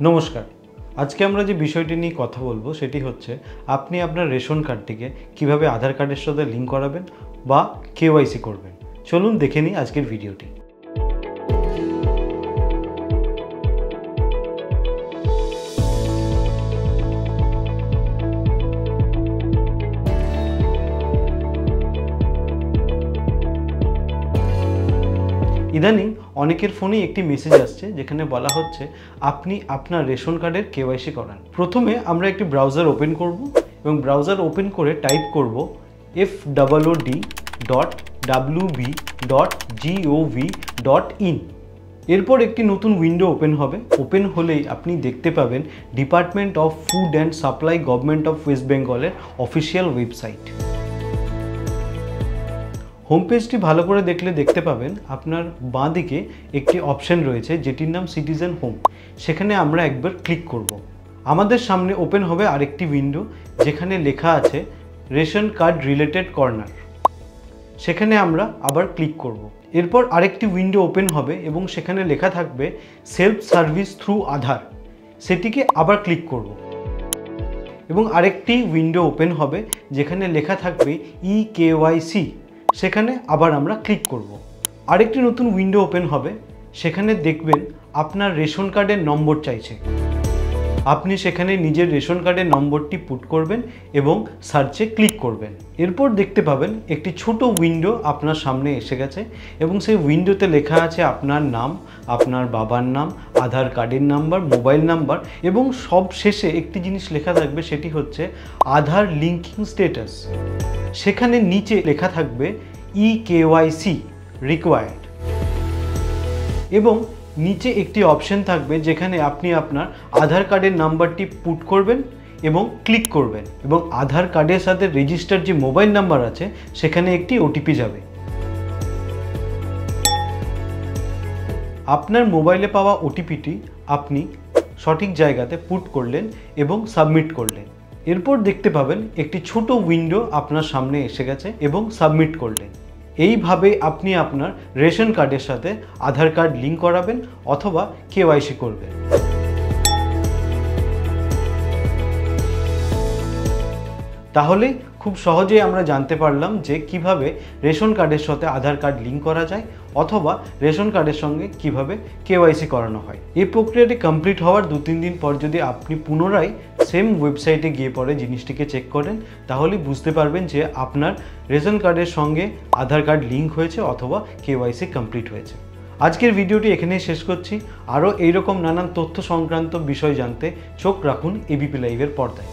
নমস্কার। আজকে আমরা যে বিষয়টি নিয়ে কথা বলবো সেটি হচ্ছে আপনি আপনার রেশন কার্ডটিকে কিভাবে আধার কার্ডের সাথে লিঙ্ক করাবেন বা কেওয়াইসি করবেন। চলুন দেখে নিই আজকের ভিডিওটি। ইদানিং অনেকের ফোনেই একটি মেসেজ আসছে যেখানে বলা হচ্ছে আপনি আপনার রেশন কার্ডের কেওয়াইসি করান। প্রথমে আমরা একটি ব্রাউজার ওপেন করব এবং ব্রাউজার ওপেন করে টাইপ করব fwd.wb.gov.in। এরপর একটি নতুন উইন্ডো ওপেন হবে। ওপেন হলেই আপনি দেখতে পাবেন department of food and supply government of West বেঙ্গলের অফিসিয়াল ওয়েবসাইট। হোম পেজটি ভালো করে দেখলে দেখতে পাবেন আপনার বাঁ দিকে একটি অপশন রয়েছে যেটির নাম সিটিজেন হোম। সেখানে আমরা একবার ক্লিক করব। আমাদের সামনে ওপেন হবে আরেকটি উইন্ডো যেখানে লেখা আছে রেশন কার্ড রিলেটেড কর্নার। সেখানে আমরা আবার ক্লিক করব। এরপর আরেকটি উইন্ডো ওপেন হবে এবং সেখানে লেখা থাকবে সেলফ সার্ভিস থ্রু আধার। সেটিকে আবার ক্লিক করব এবং আরেকটি উইন্ডো ওপেন হবে যেখানে লেখা থাকবে ইকেওয়াইসি। সেখানে আবার আমরা ক্লিক করব। আরেকটি নতুন উইন্ডো ওপেন হবে। সেখানে দেখবেন আপনার রেশন কার্ডের নম্বর চাইছে। আপনি সেখানে নিজের রেশন কার্ডের নম্বরটি পুট করবেন এবং সার্চে ক্লিক করবেন। এরপর দেখতে পাবেন একটি ছোট উইন্ডো আপনার সামনে এসে গেছে এবং সেই উইন্ডোতে লেখা আছে আপনার নাম, আপনার বাবার নাম, আধার কার্ডের নাম্বার, মোবাইল নাম্বার এবং সব শেষে একটি জিনিস লেখা থাকবে সেটি হচ্ছে আধার লিঙ্কিং স্ট্যাটাস। সেখানে নিচে লেখা থাকবে ইকেওয়াইসি রিকোয়ার্ড এবং নিচে একটি অপশন থাকবে যেখানে আপনি আপনার আধার কার্ডের নাম্বারটি পুট করবেন এবং ক্লিক করবেন এবং আধার কার্ডের সাথে রেজিস্টার যে মোবাইল নাম্বার আছে সেখানে একটি ওটিপি যাবে। আপনার মোবাইলে পাওয়া ওটিপিটি আপনি সঠিক জায়গাতে পুট করলেন এবং সাবমিট করলেন। এরপর দেখতে পাবেন একটি ছোট উইন্ডো আপনার সামনে এসে গেছে এবং সাবমিট করলেন। এইভাবে আপনি আপনার রেশন কার্ডের সাথে আধার কার্ড লিঙ্ক করাবেন অথবা কেওয়াইসি করবেন। তাহলে খুব সহজেই আমরা জানতে পারলাম যে কিভাবে রেশন কার্ডের সাথে আধার কার্ড লিঙ্ক করা যায় অথবা রেশন কার্ডের সঙ্গে কিভাবে কেওয়াইসি করানো হয়। এই প্রক্রিয়াটি কমপ্লিট হওয়ার 2-3 দিন পর যদি আপনি পুনরায় সেম ওয়েবসাইটে গিয়ে পরে জিনিসটিকে চেক করেন তাহলে বুঝতে পারবেন যে আপনার রেশন কার্ডের সঙ্গে আধার কার্ড লিঙ্ক হয়েছে অথবা কেওয়াইসি কমপ্লিট হয়েছে। আজকের ভিডিওটি এখানেই শেষ করছি। আরও এইরকম নানান তথ্য সংক্রান্ত বিষয় জানতে চোখ রাখুন এবিপি লাইভের পর্দায়।